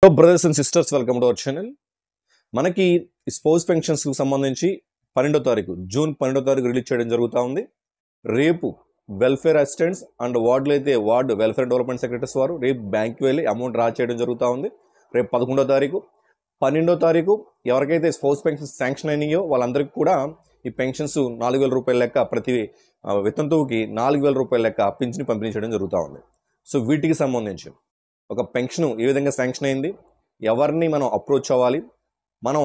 Hello brothers and sisters, welcome to our channel. మనకి spouse పెన్షన్స్కి సంబంధించి 12వ తారీఖు జూన్ 12వ తారీఖు రిలీజ్ చేయడం జరుగుతూ ఉంది. రేపు వెల్ఫేర్ అసిస్టెంట్స్ అండ్ వార్డులు అయితే వార్డు వెల్ఫేర్ డెవలప్మెంట్ సెక్రటరీస్ వారు రేపు బ్యాంక్కి వెళ్ళి అమౌంట్ డ్రా చేయడం జరుగుతూ ఉంది. రేపు 11వ తారీఖు 12వ తారీఖు ఎవరికైతే స్పౌస్ పెన్షన్స్ శాంక్షన్ అయినాయో వాళ్ళందరికీ కూడా ఈ పెన్షన్స్ 4,000 రూపాయల లెక్క ప్రతి వితంతువుకి 4,000 రూపాయల లెక్క పింఛను పంపిణీ చేయడం జరుగుతూ ఉంది. సో వీటికి సంబంధించి ఒక పెన్షన్ ఏ విధంగా శాంక్షన్ అయింది, ఎవరిని మనం అప్రోచ్ అవ్వాలి, మనం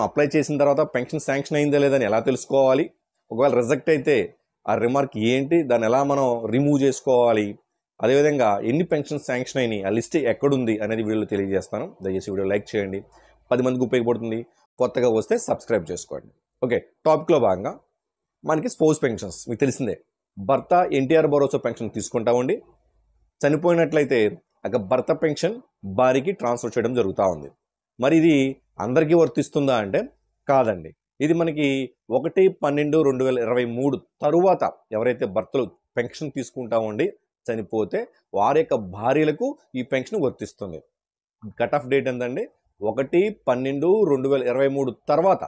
అప్లై చేసిన తర్వాత పెన్షన్ శాంక్షన్ అయిందా లేదని ఎలా తెలుసుకోవాలి, ఒకవేళ రిజెక్ట్ అయితే ఆ రిమార్క్ ఏంటి, దాన్ని ఎలా మనం రిమూవ్ చేసుకోవాలి, అదేవిధంగా ఎన్ని పెన్షన్ శాంక్షన్ అయినాయి, ఆ లిస్ట్ ఎక్కడుంది అనేది వీడియోలో తెలియజేస్తాను. దయచేసి వీడియో లైక్ చేయండి, 10 మందికి ఉపయోగపడుతుంది. కొత్తగా వస్తే సబ్స్క్రైబ్ చేసుకోండి. ఓకే, టాపిక్లో భాగంగా మనకి స్పౌస్ పెన్షన్స్ మీకు తెలిసిందే. భర్త ఎన్టీఆర్ భరోసా పెన్షన్ తీసుకుంటా ఉండి చనిపోయినట్లయితే భర్త పెన్షన్ భార్యకి ట్రాన్స్ఫర్ చేయడం జరుగుతూ ఉంది. మరి ఇది అందరికీ వర్తిస్తుందా అంటే కాదండి. ఇది మనకి 1/12/2023 తరువాత ఎవరైతే భర్తలు పెన్షన్ తీసుకుంటా ఉండి చనిపోతే వారి యొక్క భార్యలకు ఈ పెన్షన్ వర్తిస్తుంది. కట్ ఆఫ్ డేట్ ఎంతండి? 1/12/2023 తర్వాత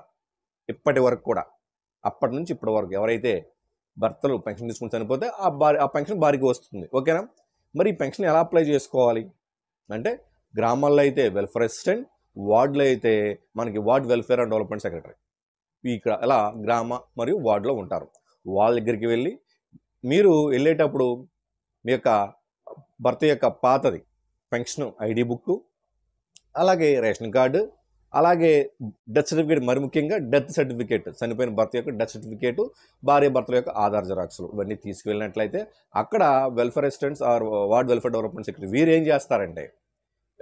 ఇప్పటి వరకు కూడా, అప్పటి నుంచి ఇప్పటి వరకు ఎవరైతే భర్తలు పెన్షన్ తీసుకుని చనిపోతే ఆ పెన్షన్ భార్యకి వస్తుంది. ఓకేనా? మరి ఈ పెన్షన్ ఎలా అప్లై చేసుకోవాలి అంటే గ్రామాల్లో అయితే వెల్ఫేర్ అసిస్టెంట్, వార్డులో అయితే మనకి ward welfare and development secretary ఇక్కడ ఎలా గ్రామ మరియు వార్డులో ఉంటారు. వాళ్ళ దగ్గరికి వెళ్ళి మీరు వెళ్ళేటప్పుడు మీ యొక్క భర్త యొక్క పాతది పెన్షన్ ఐడి బుక్, అలాగే రేషన్ కార్డు, అలాగే డెత్ సర్టిఫికేట్, మరి ముఖ్యంగా డెత్ సర్టిఫికేట్, చనిపోయిన భర్త యొక్క డెత్ సర్టిఫికేట్, భార్య భర్తల యొక్క ఆధార్ జిరాక్స్లు ఇవన్నీ తీసుకువెళ్ళినట్లయితే అక్కడ welfare assistants are ward welfare development secretary వీరు ఏం చేస్తారంటే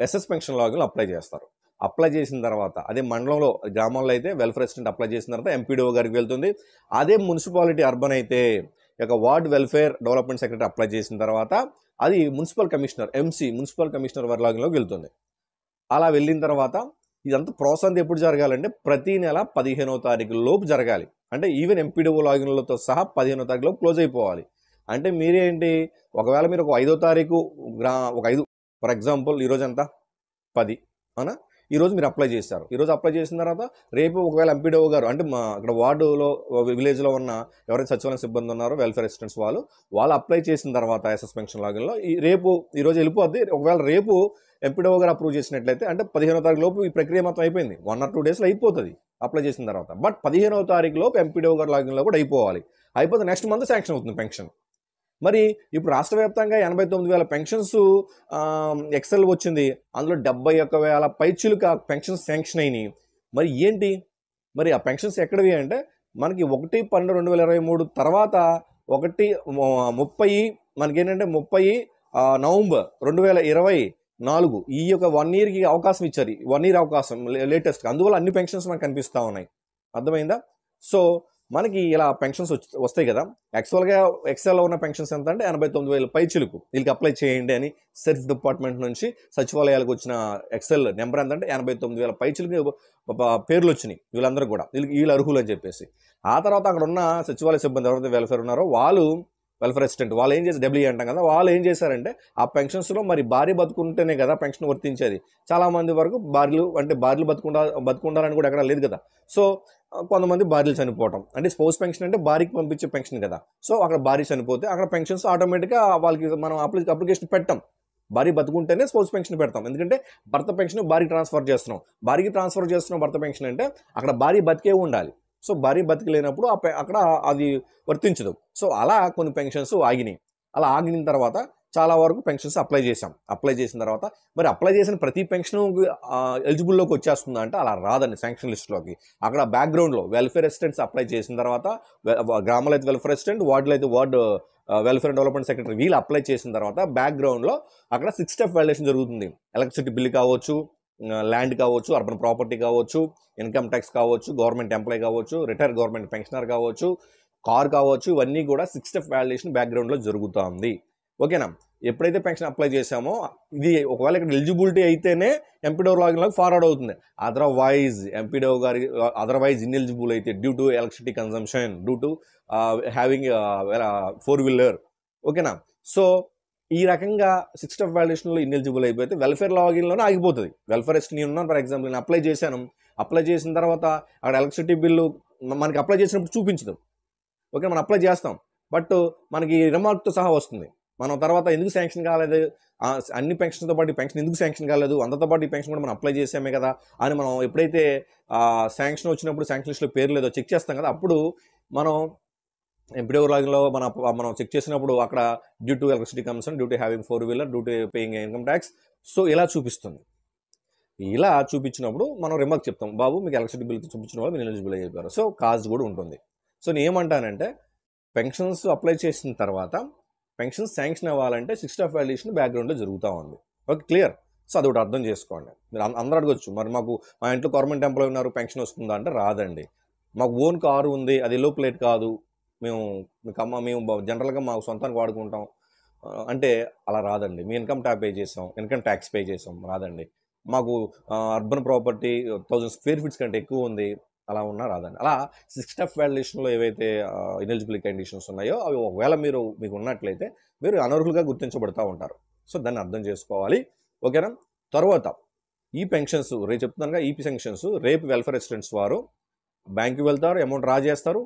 ఎస్ఎస్ పెన్షన్ లాగిన్లో అప్లై చేస్తారు. అప్లై చేసిన తర్వాత అదే మండలంలో గ్రామంలో అయితే వెల్ఫేర్ అసిస్టెంట్ అప్లై చేసిన తర్వాత ఎంపీడీఓ గారికి వెళ్తుంది. అదే మున్సిపాలిటీ అర్బన్ అయితే ఇక ward welfare development secretary apply చేసిన తర్వాత అది మున్సిపల్ కమిషనర్ మున్సిపల్ కమిషనర్ వారి లాగిన్లోకి వెళ్తుంది. అలా వెళ్ళిన తర్వాత ఇదంతా ప్రాసెస్ అంతా ఎప్పుడు జరగాలంటే ప్రతి నెల 15వ తారీఖు లోపు జరగాలి. అంటే ఈవెన్ ఎంపీడీఓ లాగిన్లతో సహా 15వ తారీఖు లోపు క్లోజ్ అయిపోవాలి. అంటే మీరేంటి, ఒకవేళ మీరు ఒక 5వ తారీఖు ఒక 5 ఫర్ ఎగ్జాంపుల్ ఈరోజు ఎంత 10 అవునా, ఈరోజు మీరు అప్లై చేశారు. ఈరోజు అప్లై చేసిన తర్వాత రేపు ఒకవేళ ఎంపీడీఓ గారు అంటే అక్కడ వార్డులో విలేజ్లో ఉన్న ఎవరైతే సచివాలయం సిబ్బంది ఉన్నారో వెల్ఫేర్ అసిస్టెంట్స్ వాళ్ళు అప్లై చేసిన తర్వాత ఎస్ఎస్ పెన్షన్ లాగిన్లో ఈరోజు వెళ్ళిపోద్ది. ఒకవేళ రేపు ఎంపీడీఓ గారు అప్రూవ్ చేసినట్లయితే అంటే 15వ తారీఖు లోపు ఈ ప్రక్రియ మొత్తం అయిపోయింది. 1 or 2 డేస్లో అయిపోతుంది అప్లై చేసిన తర్వాత. బట్ 15వ తారీఖు లోపు ఎంపీడీఓ గారు లాగిన్లో కూడా అయిపోతే నెక్స్ట్ మంత్ శాంక్షన్ అవుతుంది పెన్షన్. మరి ఇప్పుడు రాష్ట్ర వ్యాప్తంగా 89,000 పెన్షన్స్ ఎక్సెల్ వచ్చింది. అందులో 71,000 పైచిలుక పెన్షన్స్ శాంక్షన్ అయినాయి. మరి ఏంటి, మరి ఆ పెన్షన్స్ ఎక్కడివి అంటే మనకి 1/12/2023 తర్వాత 30 మనకేంటంటే 30 నవంబర్ 2024 ఈ యొక్క 1 yearకి అవకాశం ఇచ్చారు. 1 year అవకాశం లేటెస్ట్. అందువల్ల అన్ని పెన్షన్స్ మనకు కనిపిస్తూ ఉన్నాయి. అర్థమైందా? సో మనకి ఇలా పెన్షన్స్ వస్తాయి కదా. యాక్చువల్గా ఎక్సెల్లో ఉన్న పెన్షన్స్ ఎంత అంటే 89,000 పైచిలుకు. వీళ్ళకి అప్లై చేయండి అని సెర్చ్ డిపార్ట్మెంట్ నుంచి సచివాలయాలకు వచ్చిన ఎక్సెల్ నెంబర్ ఎంత అంటే 89,000 పైచిలుకు పేర్లు వచ్చినాయి వీళ్ళందరూ కూడా. వీళ్ళు అర్హులు అని చెప్పేసి. ఆ తర్వాత అక్కడ ఉన్న సచివాలయ సిబ్బంది ఎవరైతే వెల్ఫేర్ ఉన్నారో వాళ్ళు వెల్ఫేర్ అసిస్టెంట్ వాళ్ళు ఏం చేసి డబ్ల్యూ అంటాం కదా, వాళ్ళు ఏం చేశారంటే ఆ పెన్షన్స్లో మరి భార్య బతుకుంటేనే కదా పెన్షన్ వర్తించేది. చాలామంది వరకు భార్యలు బతుకుండాలని కూడా ఎక్కడ లేదు కదా. సో కొంతమంది భార్యలు చనిపోవటం అంటే స్పౌస్ పెన్షన్ అంటే భార్యకి పంపించే పెన్షన్ కదా. సో అక్కడ భార్య చనిపోతే అక్కడ పెన్షన్స్ ఆటోమేటిక్గా వాళ్ళకి మనం అప్లికేషన్ పెట్టాం. భార్య బతుకుంటేనే స్పౌస్ పెన్షన్ పెడతాం. ఎందుకంటే భర్త పెన్షన్ భార్యకి ట్రాన్స్ఫర్ చేస్తున్నాం భర్త పెన్షన్ అంటే అక్కడ భార్య బతికే ఉండాలి. సో భార్య బతికలేనప్పుడు అక్కడ అది వర్తించదు. సో అలా కొన్ని పెన్షన్స్ ఆగినాయి. అలా ఆగిన తర్వాత చాలా వరకు పెన్షన్స్ అప్లై చేసిన తర్వాత మరి అప్లై చేసిన ప్రతి పెన్షన్ ఎలిజిబుల్లోకి వచ్చేస్తుందా అంటే అలా రాదండి. శాంక్షన్ లిస్టులోకి అక్కడ బ్యాక్గ్రౌండ్లో వెల్ఫేర్ అసిస్టెంట్స్ అప్లై చేసిన తర్వాత గ్రామాల్లో అయితే వెల్ఫేర్ అసిస్టెంట్, వార్డులో అయితే ward welfare and development secretary వీళ్ళు అప్లై చేసిన తర్వాత బ్యాక్గ్రౌండ్లో అక్కడ 6 step వాలిడేషన్ జరుగుతుంది. ఎలక్ట్రిసిటీ బిల్లు కావచ్చు, ల్యాండ్ కావచ్చు, అర్బన్ ప్రాపర్టీ కావచ్చు, ఇన్కమ్ ట్యాక్స్ కావచ్చు, గవర్నమెంట్ ఎంప్లాయీ కావచ్చు, రిటైర్డ్ గవర్నమెంట్ పెన్షనర్ కావచ్చు, కార్ కావచ్చు, ఇవన్నీ కూడా 6 step వాలిడేషన్ బ్యాక్గ్రౌండ్లో జరుగుతుంది. ఓకేనా? ఎప్పుడైతే పెన్షన్ అప్లై చేశామో ఇది ఒకవేళ ఇక్కడ ఎలిజిబిలిటీ అయితేనే ఎంపీడీఓ లాగిన్లోకి ఫార్వర్డ్ అవుతుంది. అదర్వైజ్ ఇన్ఎలిజిబుల్ అయితే due to electricity consumption, due to having 4-wheeler. ఓకేనా? సో ఈ రకంగా సిక్స్త్ ఆఫ్ వ్యాలిడేషన్లో ఇన్ఎలిజిబుల్ అయిపోతే వెల్ఫేర్ లాగిన్లోనే ఆగిపోతుంది. వెల్ఫేర్ అసిస్టెంట్ నేను ఉన్నాను ఫర్ ఎగ్జాంపుల్, నేను అప్లై చేశాను. అప్లై చేసిన తర్వాత అక్కడ ఎలక్ట్రిసిటీ బిల్లు మనకి అప్లై చేసినప్పుడు చూపించదు. ఓకే, మనం అప్లై చేస్తాం, బట్ మనకి రిమార్క్తో సహా వస్తుంది. మనం తర్వాత ఎందుకు శాంక్షన్ కాలేదు, అన్ని పెన్షన్తో పాటు ఈ పెన్షన్ ఎందుకు శాంక్షన్ కాలేదు, అంతతో పాటు ఈ పెన్షన్ కూడా మనం అప్లై చేసామే కదా అని మనం ఎప్పుడైతే శాంక్షన్ వచ్చినప్పుడు శాంక్షన్ లిస్ట్లో పేరు లేదో చెక్ చేస్తాం కదా, అప్పుడు మనం ఎంపీడీఓ లాగిన్లో మనం చెక్ చేసినప్పుడు అక్కడ due to electricity concern, due to having 4-wheeler, due to paying income tax, so ఇలా చూపిస్తుంది. ఇలా చూపించినప్పుడు మనం రిమార్క్ చెప్తాం, బాబు మీకు ఎలక్ట్రిసిటీ బిల్ చూపించిన వాళ్ళు మీరు ఎలిజిబుల్ అయిపోయారు. సో కాజ్ కూడా ఉంటుంది. సో నేను ఏమంటానంటే పెన్షన్స్ అప్లై చేసిన తర్వాత పెన్షన్ శాంక్షన్ అవ్వాలంటే సిక్స్త్ ఆఫ్ వ్యాలిడేషన్ బ్యాక్గ్రౌండ్లో జరుగుతూ ఉంది. Okay, clear. సో అదొకటి అర్థం చేసుకోండి. మీరు అందరూ అడగొచ్చు, మరి మాకు మా ఇంట్లో గవర్నమెంట్ ఎంప్లాయీ ఉన్నారు పెన్షన్ వస్తుందా అంటే రాదండి. మాకు ఓన్ కారు ఉంది, అది ఎల్లో ప్లేట్ కాదు, మేము జనరల్గా మాకు సొంతానికి వాడుకుంటాం అంటే అలా రాదండి. మీ ఇన్కమ్ ట్యాక్స్ పే చేసాం రాదండి. మాకు అర్బన్ ప్రాపర్టీ 1000 స్క్వేర్ ఫీట్స్ కంటే ఎక్కువ ఉంది, అలా ఉన్నా రాదండి. అలా సిక్స్త్ ఆఫ్ వ్యాలిడేషన్లో ఏవైతే ఇనెలిజిబిలిటీ కండిషన్స్ ఉన్నాయో అవి ఒకవేళ మీకు ఉన్నట్లయితే మీరు అనర్హులుగా గుర్తించబడుతూ ఉంటారు. సో దాన్ని అర్థం చేసుకోవాలి. ఓకేనా. తర్వాత ఈ పెన్షన్స్ రేపు చెప్తున్నానుగా, ఈ పెన్షన్స్ రేపు వెల్ఫేర్ అసిస్టెంట్స్ వారు బ్యాంకుకి వెళ్తారు, అమౌంట్ డ్రా చేస్తారు.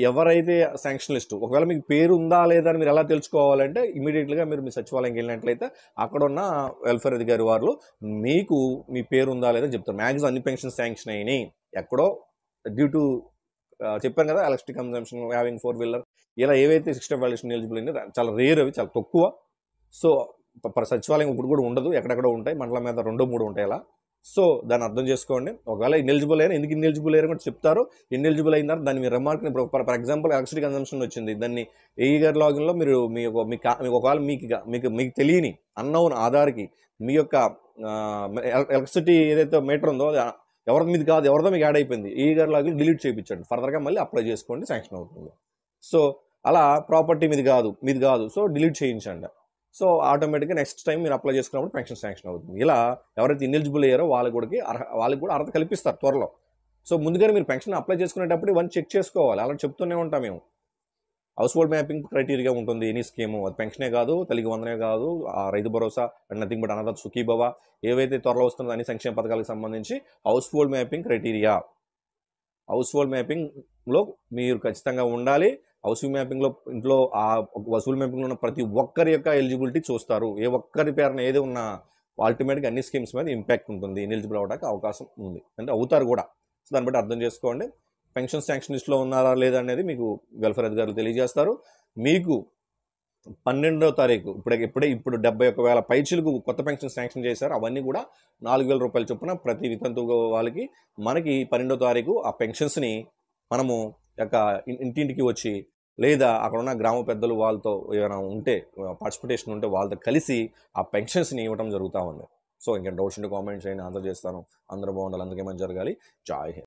ఎవరైతే శాంక్షన్ లిస్ట్ ఒకవేళ మీకు పేరు ఉందా లేదా అని మీరు ఎలా తెలుసుకోవాలంటే ఇమీడియట్గా మీరు మీ సచివాలయంకి వెళ్ళినట్లయితే అక్కడ ఉన్న వెల్ఫేర్ అధికారి వారు మీకు మీ పేరు ఉందా లేదా చెప్తారు. మ్యాక్సిమం అన్ని పెన్షన్స్ శాంక్షన్ అయినాయి, ఎక్కడో డ్యూ టు చెప్పాను కదా ఎలక్ట్రిసిటీ కన్సంప్షన్, హ్యావింగ్ 4-wheeler, ఇలా ఏవైతే సిక్స్త్ ఆఫ్ వ్యాలిడేషన్ ఎలిజిబుల్ అయినా చాలా రేర్, అవి చాలా తక్కువ. సో సచివాలయం ఇప్పుడు కూడా ఉండదు, ఎక్కడెక్కడ ఉంటాయి, మండలం మీద 2-3 ఉంటాయి అలా. సో దాన్ని అర్థం చేసుకోండి. ఒకవేళ ఇన్ఎలిజిబుల్ అయినా ఎందుకు ఇన్ఎలిజిబుల్ అయ్యారు కూడా చెప్తారు. ఇన్ఎలిజిబుల్ అయిన తర్వాత దాన్ని మీరు రిమార్క్ని ఫర్ ఎగ్జాంపుల్ ఎలక్ట్రిసిటీ కన్సంప్షన్ వచ్చింది, దాన్ని ఏఈ గారి లాగిన్లో మీరు ఒకవేళ మీకు తెలియని అన్నౌన్ ఆధార్కి మీ యొక్క ఎలక్ట్రిసిటీ ఏదైతే మీటర్ ఉందో ఎవరి మీద కాదు, ఎవరిదో మీకు యాడ్ అయిపోయింది, ఏఈ గారి లాగిన్ డిలీట్ చేయించండి, ఫర్దర్గా మళ్ళీ అప్లై చేసుకోండి, శాంక్షన్ అవుతుంది. సో అలా ప్రాపర్టీ మీది కాదు సో డిలీట్ చేయించండి. సో ఆటోమేటిక్గా నెక్స్ట్ టైం మీరు అప్లై చేసుకున్నప్పుడు పెన్షన్ శాంక్షన్ అవుతుంది. ఇలా ఎవరైతే ఇన్ఎలిజిబుల్ అయ్యారో వాళ్ళకి కూడా అర్హత కల్పిస్తారు త్వరలో. సో ముందుగానే మీరు పెన్షన్ అప్లై చేసుకునేటప్పుడు ఇవన్నీ చెక్ చేసుకోవాలి. అలా చెప్తూనే ఉంటాం మేము. హౌస్ హోల్డ్ మ్యాపింగ్ క్రైటీరియా ఉంటుంది ఎనీ స్కీము, అది పెన్షనే కాదు, తల్లికి వందనే కాదు, Rythu Bharosa and nothing but another Sukhibhava, ఏవైతే త్వరలో వస్తుందో అన్ని సంక్షేమ పథకాలకు సంబంధించి household mapping criteria, household మ్యాపింగ్లో మీరు ఖచ్చితంగా ఉండాలి. హౌసింగ్ మ్యాపింగ్లో ఇంట్లో ఆ హౌస్ఫుల్ మ్యాపింగ్లో ఉన్న ప్రతి ఒక్కరి యొక్క ఎలిజిబిలిటీ చూస్తారు. ఏ ఒక్కరి పేరున ఏది ఉన్నా అల్టిమేట్గా అన్ని స్కీమ్స్ మీద ఇంపాక్ట్ ఉంటుంది, ఇన్ఎలిజిబుల్ అవ్వడానికి అవకాశం ఉంది, అంటే అవుతారు కూడా. సో దాన్ని బట్టి అర్థం చేసుకోండి. పెన్షన్ శాంక్షన్ లిస్ట్లో ఉన్నారా లేదా అనేది మీకు వెల్ఫేర్ అధికారులు తెలియజేస్తారు. మీకు 12వ తారీఖు ఇప్పుడు 71,000 పైచీలకు కొత్త పెన్షన్ శాంక్షన్ చేశారు. అవన్నీ కూడా 4,000 రూపాయల చొప్పున ప్రతి వితంతు వాళ్ళకి మనకి 12వ తారీఖు ఆ పెన్షన్స్ని మనము యొక్క ఇంటింటికి వచ్చి లేదా అక్కడ ఉన్న గ్రామ పెద్దలు వాళ్ళతో ఏమైనా ఉంటే పార్టిసిపేషన్ ఉంటే వాళ్ళతో కలిసి ఆ పెన్షన్స్ని ఇవ్వడం జరుగుతూ ఉంది. సో ఇంకా డౌట్స్ ఉంటే కామెంట్స్ చేయండి, ఆన్సర్ చేస్తాను. అందరూ బాగుండాలి, అందుకేమని జరగాలి. జై హింద్.